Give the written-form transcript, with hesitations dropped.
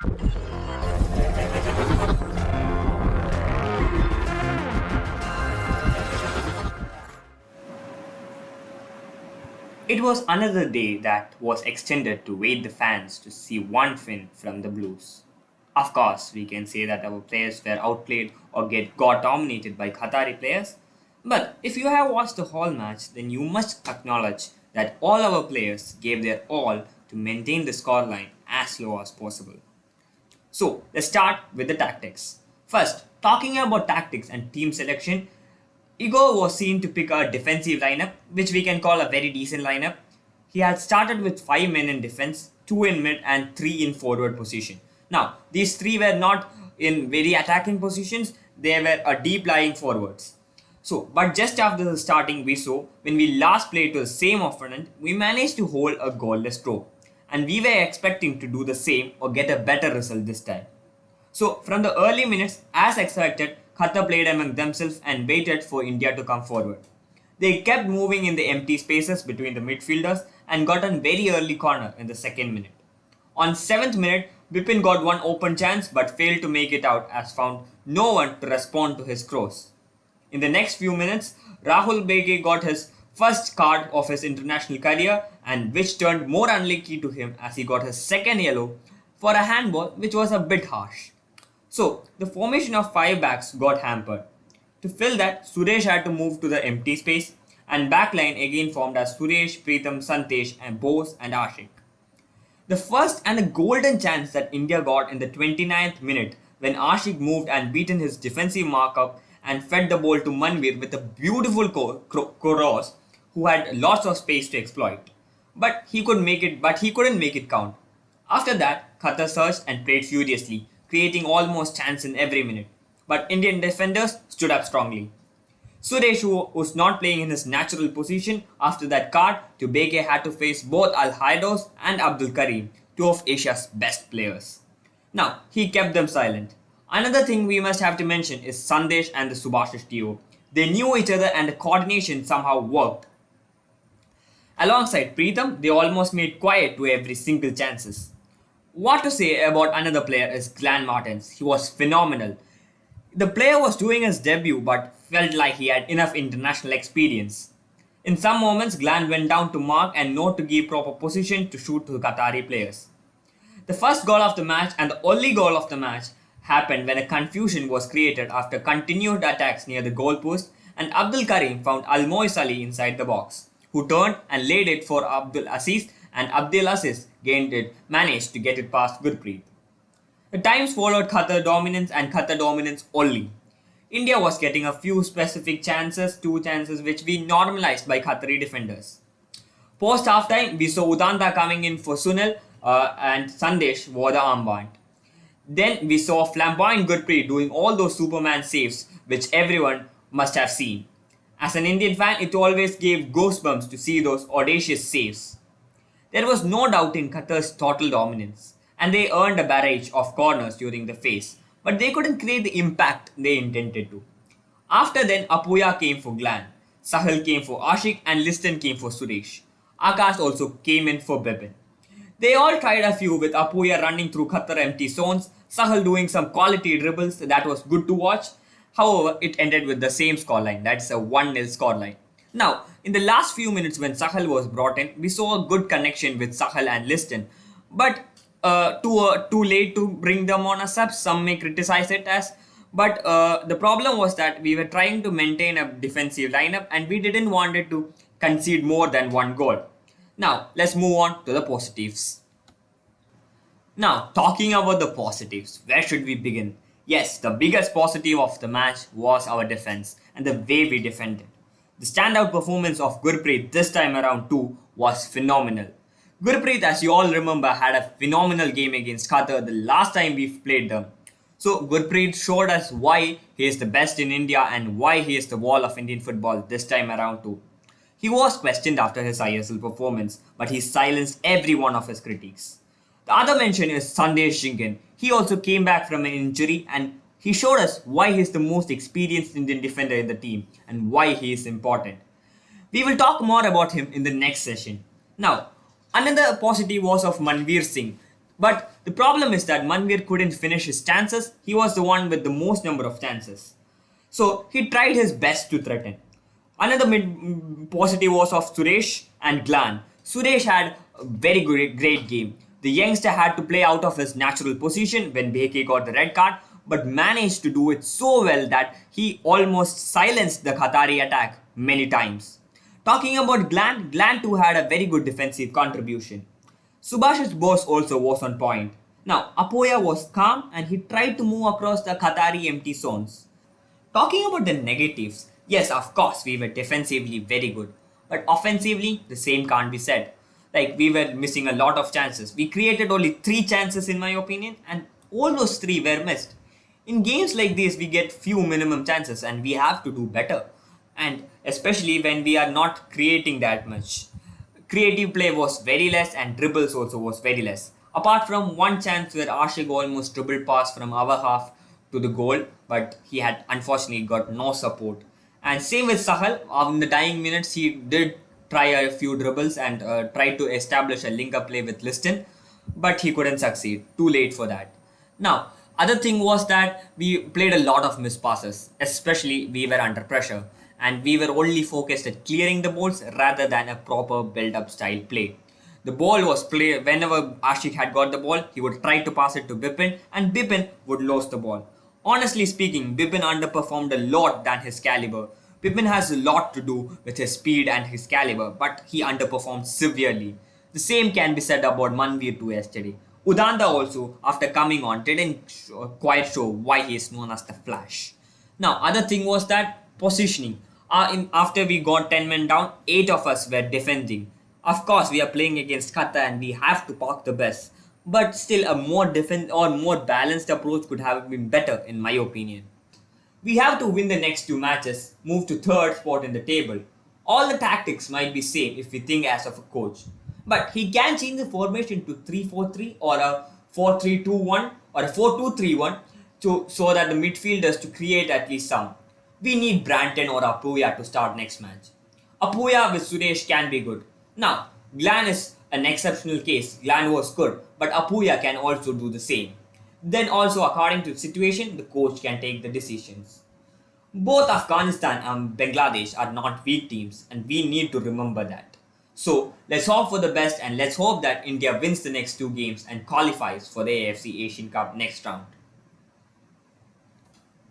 It was another day that was extended to wait the fans to see one win from the Blues. Of course, we can say that our players were outplayed or got dominated by Qatari players. But if you have watched the whole match, then you must acknowledge that all our players gave their all to maintain the scoreline as low as possible. So let's start with the tactics. First, talking about tactics and team selection, Igor was seen to pick a defensive lineup, which we can call a very decent lineup. He had started with 5 men in defense, 2 in mid, and 3 in forward position. Now, these 3 were not in very attacking positions, they were a deep lying forwards. So, but just after the starting, we saw when we last played to the same opponent, we managed to hold a goalless draw. And we were expecting to do the same or get a better result this time. So, from the early minutes, as expected, Qatar played among themselves and waited for India to come forward. They kept moving in the empty spaces between the midfielders and got a very early corner in the second minute. On 7th minute, Bipin got one open chance but failed to make it out as found no one to respond to his cross. In the next few minutes, Rahul Bege got his first card of his international career and which turned more unlucky to him as he got his second yellow for a handball which was a bit harsh. So, the formation of 5 backs got hampered. To fill that, Suresh had to move to the empty space and backline again formed as Suresh, Preetham, Santesh and Bose and Ashik. The first and the golden chance that India got in the 29th minute when Ashik moved and beaten his defensive markup and fed the ball to Manvir with a beautiful cross who had lots of space to exploit. But he couldn't make it count. After that, Qatar surged and played furiously, creating almost chance in every minute. But Indian defenders stood up strongly. Suresh, who was not playing in his natural position after that card, Tubeke had to face both Al Haidos and Abdul Karim, 2 of Asia's best players. Now, he kept them silent. Another thing we must have to mention is Sandesh and the Subhashish duo. They knew each other and the coordination somehow worked. Alongside Preetham, they almost made quiet to every single chances. What to say about another player is Glenn Martins. He was phenomenal. The player was doing his debut but felt like he had enough international experience. In some moments, Glenn went down to mark and not to give proper position to shoot to Qatari players. The first goal of the match and the only goal of the match happened when a confusion was created after continued attacks near the goalpost and Abdul Karim found Almois Ali inside the box, who turned and laid it for Abdul Aziz and Abdul Aziz managed to get it past Gurpreet. The times followed Qatar dominance and Qatar dominance only. India was getting a few specific chances, 2 chances which we normalized by Qatari defenders. Post halftime, we saw Udanta coming in for Sunil and Sandesh wore the armband. Then we saw flamboyant Gurpreet doing all those Superman saves which everyone must have seen. As an Indian fan, it always gave goosebumps to see those audacious saves. There was no doubt in Qatar's total dominance, and they earned a barrage of corners during the phase, but they couldn't create the impact they intended to. After then, Apuya came for Glenn, Sahil came for Ashik, and Liston came for Suresh. Akash also came in for Bipin. They all tried a few with Apuya running through Qatar empty zones, Sahil doing some quality dribbles that was good to watch. However, it ended with the same scoreline, that's a 1-0 scoreline. Now, in the last few minutes when Sahal was brought in, we saw a good connection with Sahal and Liston. But too late to bring them on a sub, some may criticize it as. But the problem was that we were trying to maintain a defensive lineup and we didn't want it to concede more than 1 goal. Now, let's move on to the positives. Now, talking about the positives, where should we begin? Yes, the biggest positive of the match was our defense and the way we defended. The standout performance of Gurpreet this time around too was phenomenal. Gurpreet, as you all remember, had a phenomenal game against Qatar the last time we played them. So Gurpreet showed us why he is the best in India and why he is the wall of Indian football this time around too. He was questioned after his ISL performance, but he silenced every one of his critiques. The other mention is Sandesh Jhingan. He also came back from an injury and he showed us why he is the most experienced Indian defender in the team and why he is important. We will talk more about him in the next session. Now, another positive was of Manveer Singh. But the problem is that Manvir couldn't finish his chances. He was the one with the most number of chances. So he tried his best to threaten. Another positive was of Suresh and Glan. Suresh had a very great game. The youngster had to play out of his natural position when Bheke got the red card, but managed to do it so well that he almost silenced the Qatari attack many times. Talking about Glan too had a very good defensive contribution. Subhash's boss also was on point. Now, Apoya was calm and he tried to move across the Qatari empty zones. Talking about the negatives, yes, of course, we were defensively very good. But offensively, the same can't be said. Like, we were missing a lot of chances. We created only 3 chances, in my opinion, and all those 3 were missed. In games like this, we get few minimum chances and we have to do better. And especially when we are not creating that much. Creative play was very less and dribbles also was very less. Apart from one chance where Ashik almost dribbled past from our half to the goal, but he had unfortunately got no support. And same with Sahal, in the dying minutes he did try a few dribbles and tried to establish a link-up play with Liston, but he couldn't succeed. Too late for that. Now, other thing was that we played a lot of missed passes, especially we were under pressure and we were only focused at clearing the balls rather than a proper build-up style play. The ball was played whenever Ashik had got the ball, he would try to pass it to Bipin and Bipin would lose the ball. Honestly speaking, Bipin underperformed a lot than his caliber. Bipin has a lot to do with his speed and his caliber, but he underperformed severely. The same can be said about Manvir too yesterday. Udanda also, after coming on, didn't quite show why he is known as the Flash. Now, other thing was that positioning. After we got 10 men down, 8 of us were defending. Of course, we are playing against Qatar and we have to park the best. But still, a more more balanced approach could have been better, in my opinion. We have to win the next 2 matches, move to third spot in the table. All the tactics might be same if we think as of a coach. But he can change the formation to 3-4-3 or a 4-3-2-1 or a 4-2-3-1 so that the midfielders to create at least some. We need Branton or Apuya to start next match. Apuya with Suresh can be good. Now, Glan is an exceptional case. Glan was good, but Apuya can also do the same. Then also according to the situation, the coach can take the decisions. Both Afghanistan and Bangladesh are not weak teams and we need to remember that. So let's hope for the best and let's hope that India wins the next 2 games and qualifies for the AFC Asian Cup next round.